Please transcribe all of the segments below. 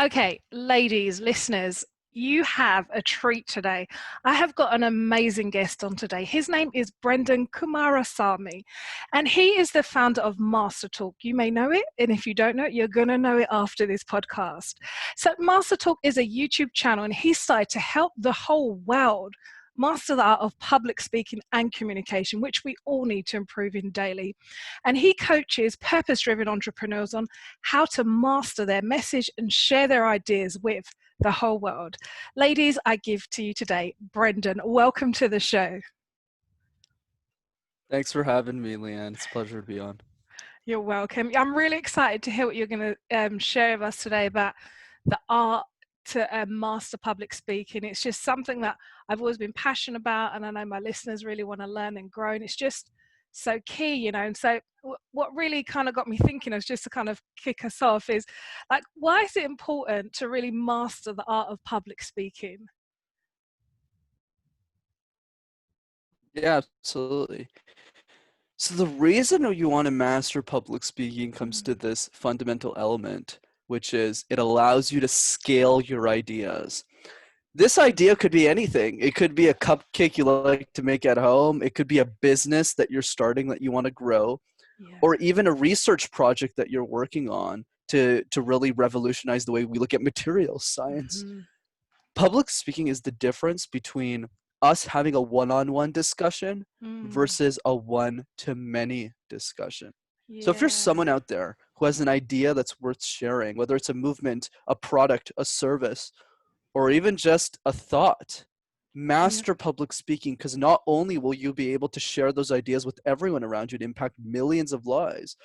Okay, ladies, listeners, you have a treat today. I have got an amazing guest on today. His name is Brenden Kumarasamy, and he is the founder of MasterTalk. You may know it, and if you don't know it, you're going to know it after this podcast. So MasterTalk is a YouTube channel, and he started to help the whole world master the art of public speaking and communication, which we all need to improve in daily. And he coaches purpose-driven entrepreneurs on how to master their message and share their ideas with the whole world. Ladies, I give to you today, Brenden. Welcome to the show. Thanks for having me, Leighanne. It's a pleasure to be on. You're welcome. I'm really excited to hear what you're going to share with us today about the art to master public speaking. It's just something that I've always been passionate about, and I know my listeners really want to learn and grow, and it's just so key, you know. And so what really kind of got me thinking is, just to kind of kick us off, is like, why is it important to really master the art of public speaking? Yeah, absolutely. So the reason you want to master public speaking comes to this fundamental element, which is it allows you to scale your ideas. This idea could be anything. It could be a cupcake you like to make at home. It could be a business that you're starting that you want to grow, or even a research project that you're working on to really revolutionize the way we look at materials science. Public speaking is the difference between us having a one-on-one discussion versus a one-to-many discussion. So if you're someone out there who has an idea that's worth sharing, whether it's a movement, a product, a service, or even just a thought, master public speaking, because not only will you be able to share those ideas with everyone around you to impact millions of lives,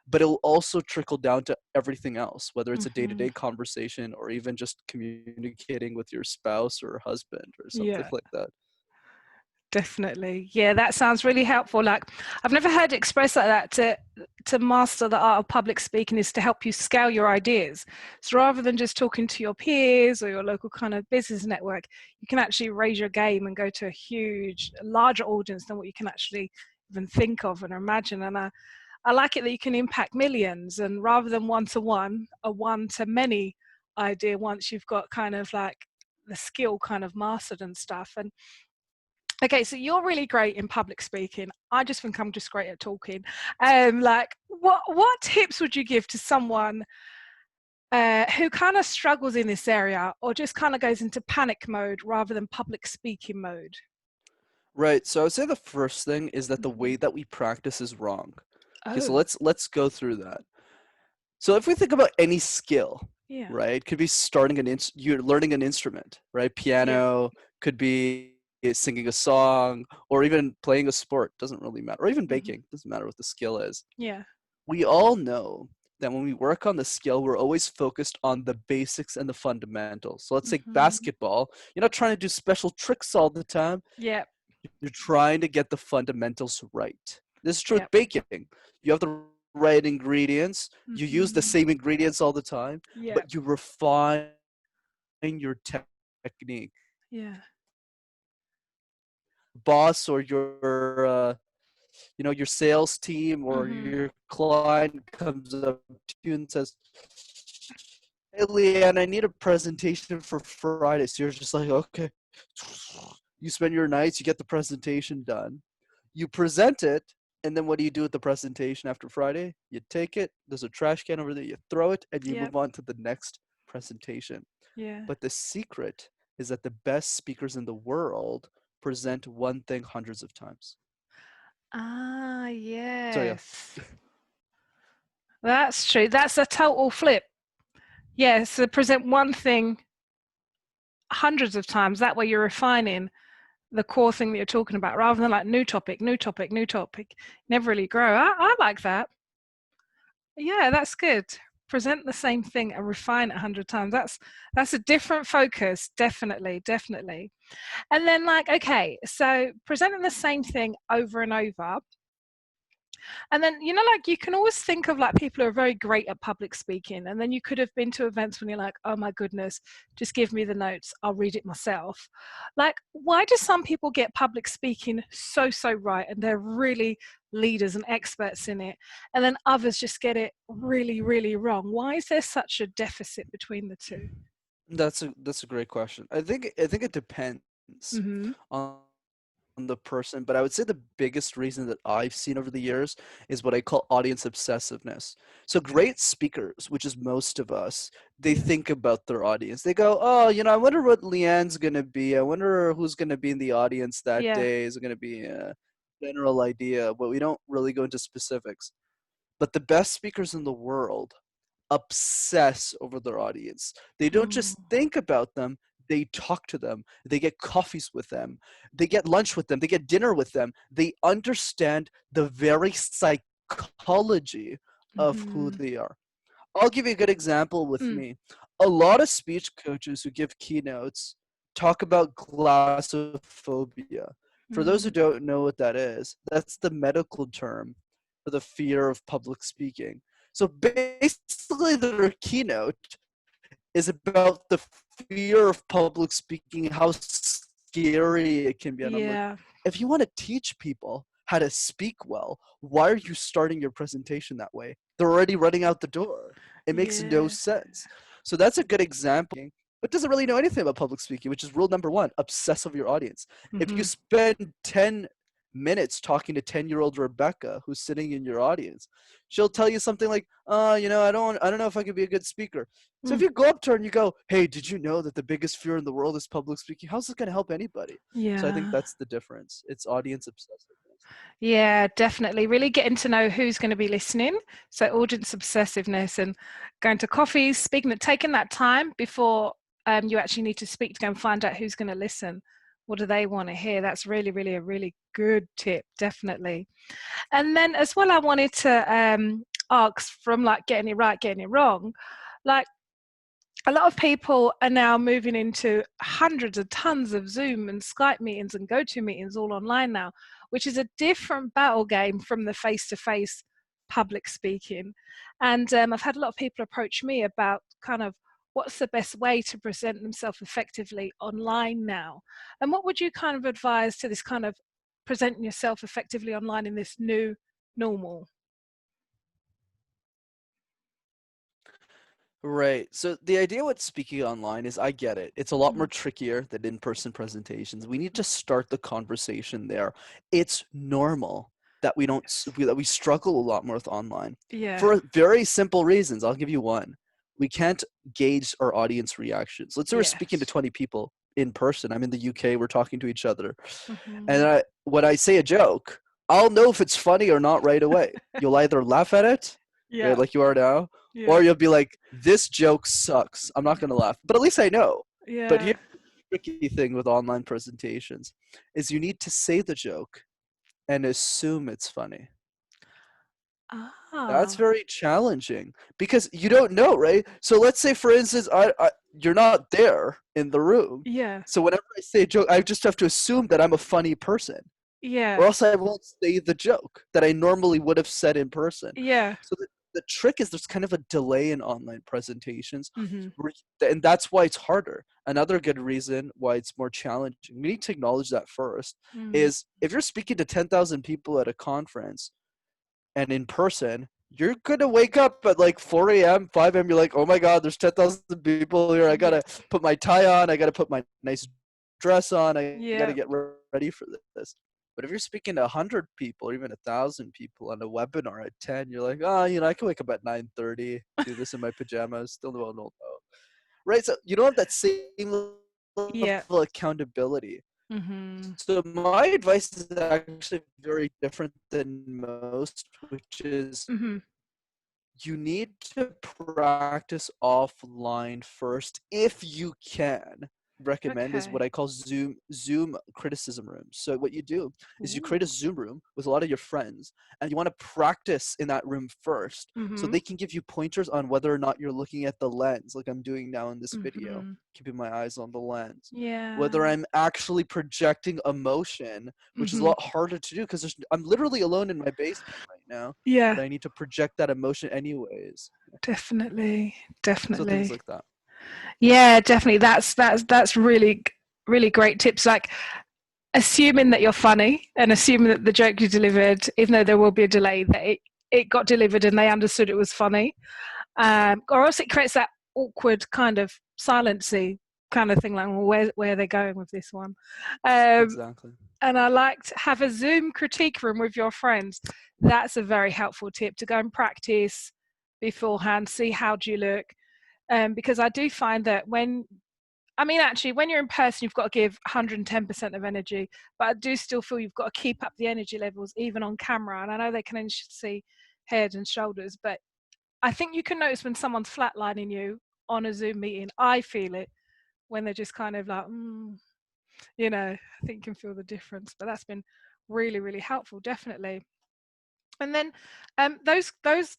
but it will also trickle down to everything else, whether it's a day-to-day conversation or even just communicating with your spouse or husband or something like that. Definitely. Yeah, that sounds really helpful. Like, I've never heard it expressed like that. To master the art of public speaking is to help you scale your ideas. So rather than just talking to your peers or your local kind of business network, you can actually raise your game and go to a huge, larger audience than what you can actually even think of and imagine. And I like it that you can impact millions, and rather than one-to-one, a one-to-many idea once you've got kind of like the skill kind of mastered and stuff. And okay, so you're really great in public speaking. I just think I'm just great at talking. Like, what tips would you give to someone who kind of struggles in this area, or just kind of goes into panic mode rather than public speaking mode? Right. So I would say the first thing is that the way that we practice is wrong. Okay, so Oh, let's go through that. So if we think about any skill, yeah. right, could be starting you're learning an instrument, right? Piano, could be singing a song, or even playing a sport, doesn't really matter, or even baking, doesn't matter what the skill is. Yeah. We all know that when we work on the skill, we're always focused on the basics and the fundamentals. So let's take basketball. You're not trying to do special tricks all the time. Yeah. You're trying to get the fundamentals right. This is true with baking. You have the right ingredients. You use the same ingredients all the time, but you refine your technique. Yeah. Boss or your your sales team or your client comes up to you and says, "Hey, Leighanne, I need a presentation for Friday." So you're just like, okay. You spend your nights, you get the presentation done. You present it, and then what do you do with the presentation after Friday? You take it, there's a trash can over there, you throw it, and you move on to the next presentation. Yeah. But the secret is that the best speakers in the world present one thing hundreds of times. Ah, So yeah. yes. That's true. That's a total flip. Yes, so present one thing hundreds of times. That way you're refining the core thing that you're talking about, rather than like new topic, new topic, new topic. Never really grow. I like that. Yeah, that's good. Present the same thing and refine it 100 times. That's a different focus. Definitely, definitely. And then like, okay, so presenting the same thing over and over. And then, you know, like, you can always think of like people who are very great at public speaking. And then you could have been to events when you're like, oh my goodness, just give me the notes, I'll read it myself. Like, why do some people get public speaking so right, and they're really leaders and experts in it, and then others just get it really, really wrong. Why is there such a deficit between the two? That's a great question. I think it depends Mm-hmm. on the person, but I would say the biggest reason that I've seen over the years is what I call audience obsessiveness. So Okay. great speakers, which is most of us, they Yeah. think about their audience. They go, "Oh, I wonder what Leanne's gonna be. I wonder who's gonna be in the audience that Yeah. day. Is it gonna be a general idea?" But we don't really go into specifics. But the best speakers in the world obsess over their audience. They don't Mm. just think about them, they talk to them. They get coffees with them. They get lunch with them. They get dinner with them. They understand the very psychology of who Mm-hmm. they are. I'll give you a good example with Mm. me. A lot of speech coaches who give keynotes talk about glossophobia. For those who Mm. don't know what that is, that's the medical term for the fear of public speaking. So basically, their keynote is about the fear of public speaking, how scary it can be. And I'm like, Yeah. if you want to teach people how to speak well, why are you starting your presentation that way? They're already running out the door. It makes no Yeah. sense. So that's a good example, but doesn't really know anything about public speaking, which is rule number one: obsess over your audience. If you Mm-hmm. spend 10 minutes talking to 10-year-old Rebecca who's sitting in your audience, she'll tell you something like, I don't know if I could be a good speaker. So if Mm. you go up to her and you go, "Hey, did you know that the biggest fear in the world is public speaking?" How's this going to help anybody? So I think Yeah. that's the difference. It's audience obsessiveness. Yeah, definitely. Really getting to know who's going to be listening. So audience obsessiveness and going to coffees, speaking, taking that time before you actually need to speak to go and find out who's going to listen. What do they want to hear? That's really, really a really good tip, definitely. And then as well, I wanted to ask from like getting it right, getting it wrong, like a lot of people are now moving into hundreds of tons of Zoom and Skype meetings and go-to meetings all online now, which is a different battle game from the face-to-face public speaking. And I've had a lot of people approach me about kind of what's the best way to present themselves effectively online now. And what would you kind of advise to this kind of presenting yourself effectively online in this new normal? Right. So the idea with speaking online is I get it. It's a lot more Mm. trickier than in-person presentations. We need to start the conversation there. It's normal that we don't Yes. that we struggle a lot more with online Yeah. for very simple reasons. I'll give you one. We can't gauge our audience reactions. Let's say we're speaking to Yes. 20 people in person. I'm in the UK, we're talking to each other. And Hmm. when I say a joke, I'll know if it's funny or not right away. You'll either laugh at it, right, Yeah. like you are now, or Yeah. you'll be like, "This joke sucks. I'm not going to laugh." But at least I know. But Yeah. here's the tricky thing with online presentations is you need to say the joke and assume it's funny. That's Ah. very challenging because you don't know, right? So let's say, for instance, you're not there in the room. Yeah. So whenever I say a joke, I just have to assume that I'm a funny person, or Yeah. else I won't say the joke that I normally would have said in person. Yeah. So the trick is there's kind of a delay in online presentations, Mhm. and that's why it's harder. Another good reason why it's more challenging, we need to acknowledge that first, Mm. is if you're speaking to 10,000 people at a conference and in person, you're going to wake up at like 4 a.m., 5 a.m. You're like, "Oh my God, there's 10,000 people here. I got Yeah. to put my tie on. I got to put my nice dress on. I got to Yeah. get ready for this." But if you're speaking to 100 people or even 1,000 people on a webinar at 10, you're like, "Oh, I can wake up at 9:30, do this in my pajamas, still don't know." Right? So you don't have that same level Yeah. of accountability. Mhm. So my advice is actually very different than most, which is Mhm. you need to practice offline first if you can. Recommend is what Okay. I call Zoom criticism rooms. So what you do is you create a Ooh. Zoom room with a lot of your friends, and you want to practice in that room first so Mhm. they can give you pointers on whether or not you're looking at the lens like I'm doing now in this video, Mhm. keeping my eyes on the lens, whether Yeah. I'm actually projecting emotion, which is a Mhm. lot harder to do because I'm literally alone in my basement right now, Yeah. but I need to project that emotion anyways. Definitely. So things Definitely. like that. Yeah, definitely. That's really really great tips. Like assuming that you're funny and assuming that the joke you delivered, even though there will be a delay, that it got delivered and they understood it was funny. Or else it creates that awkward kind of silency kind of thing, like, well, where are they going with this one? Exactly. And I like to have a Zoom critique room with your friends. That's a very helpful tip, to go and practice beforehand, see how do you look. Because I do find that actually, when you're in person, you've got to give 110% of energy, but I do still feel you've got to keep up the energy levels even on camera. And I know they can only see head and shoulders, but I think you can notice when someone's flatlining you on a Zoom meeting. I feel it when they're just kind of like, I think you can feel the difference. But that's been really, really helpful, definitely. And then those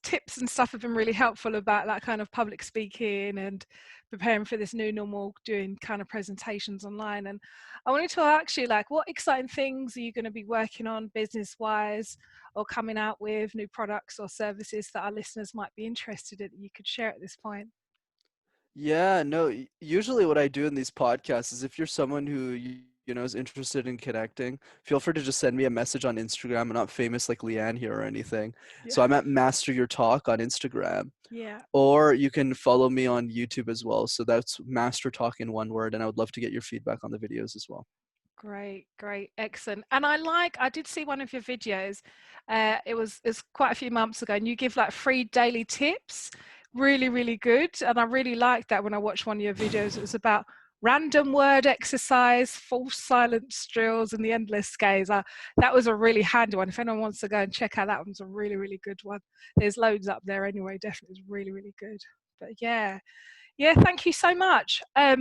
tips and stuff have been really helpful about that kind of public speaking and preparing for this new normal, doing kind of presentations online. And I wanted to ask you, like, what exciting things are you going to be working on business-wise, or coming out with new products or services that our listeners might be interested in that you could share at this point? Yeah, no, usually what I do in these podcasts is, if you're someone who is interested in connecting, feel free to just send me a message on Instagram. I'm not famous like Leighanne here or anything. So Yeah. I'm at Master Your Talk on Instagram. Yeah. Or you can follow me on YouTube as well. So that's Master Talk in one word, and I would love to get your feedback on the videos as well. Great, great, excellent. And I did see one of your videos. It's quite a few months ago, and you give like free daily tips. Really, really good. And I really liked that when I watched one of your videos. It was about random word exercise, false silence drills, and the endless gaze. That was a really handy one. If anyone wants to go and check out that one's a really, really good one. There's loads up there anyway. Definitely, it's really, really good. But yeah, thank you so much. I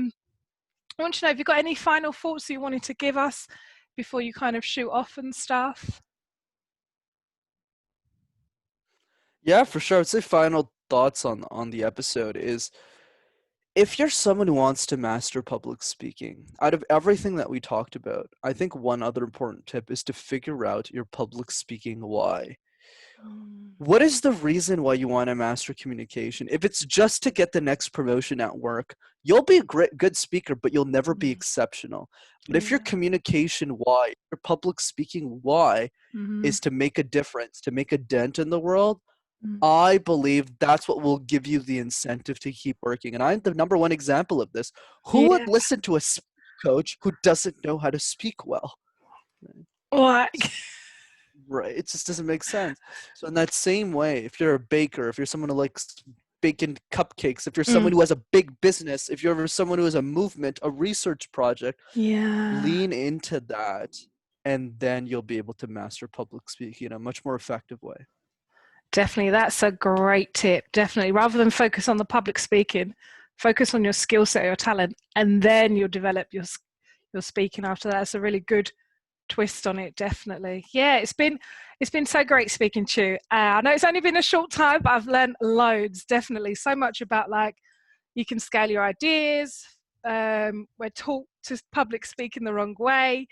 want to know, have you got any final thoughts that you wanted to give us before you kind of shoot off and stuff? Yeah, for sure. I'd say final thoughts on the episode is, if you're someone who wants to master public speaking, out of everything that we talked about, I think one other important tip is to figure out your public speaking why. Mm, What is the reason why you want to master communication? If it's just to get the next promotion at work, you'll be a good speaker, but you'll never be mm, exceptional. But if your yeah. communication why, your public speaking why Mm-hmm. is to make a difference, to make a dent in the world, Mm, I believe that's what will give you the incentive to keep working. And I'm the number one example of this. Who would yeah. listen to a coach who doesn't know how to speak well? Right? Like, Right. It just doesn't make sense. So in that same way, if you're a baker, if you're someone who likes baking cupcakes, if you're someone mm, who has a big business, if you're ever someone who has a movement, a research project, yeah. lean into that, and then you'll be able to master public speaking in a much more effective way. Definitely. That's a great tip. Definitely. Rather than focus on the public speaking, focus on your skill set, your talent, and then you'll develop your speaking after that. It's a really good twist on it, definitely. Yeah, it's been so great speaking to you. I know it's only been a short time, but I've learned loads, definitely. So much about, like, you can scale your ideas. We're taught to public speak in the wrong way.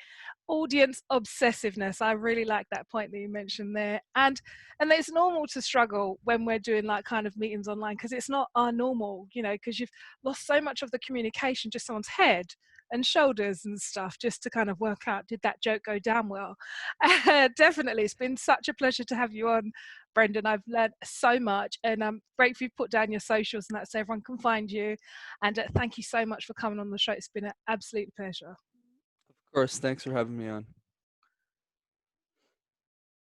Audience obsessiveness. I really like that point that you mentioned there. And it's normal to struggle when we're doing like kind of meetings online, because it's not our normal, because you've lost so much of the communication, just someone's head and shoulders and stuff, just to kind of work out, did that joke go down well? Definitely. It's been such a pleasure to have you on, Brenden. I've learned so much, and I'm grateful you've put down your socials and that so everyone can find you. And thank you so much for coming on the show. It's been an absolute pleasure. Of course, thanks for having me on.